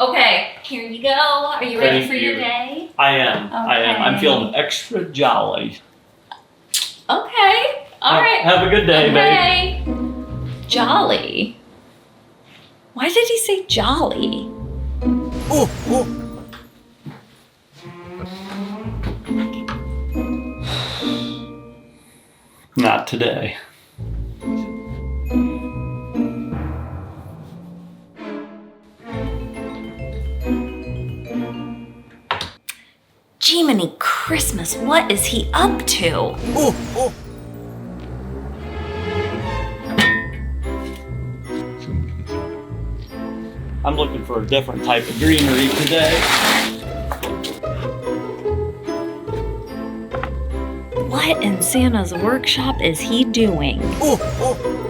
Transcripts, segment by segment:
Okay, here you go. Are you ready for your day? I am. I am. I'm feeling extra jolly. Okay. All right. Have a good day, babe. Jolly. Why did he say jolly? Oh, oh. Not today. Jiminy Christmas, what is he up to? Oh, oh. I'm looking for a different type of greenery today. What in Santa's workshop is he doing? Oh, oh.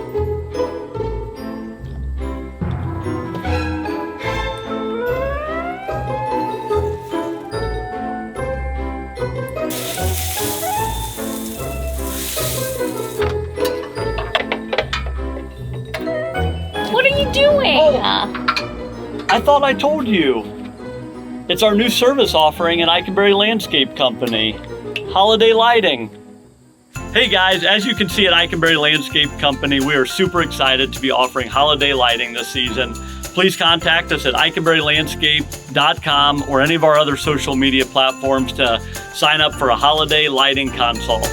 What are you doing? I thought I told you. It's our new service offering at Eikenbary Landscape Company. Holiday lighting. Hey guys, as you can see at Eikenbary Landscape Company, we are super excited to be offering holiday lighting this season. Please contact us at eikenbarylandscape.com or any of our other social media platforms to sign up for a holiday lighting consult.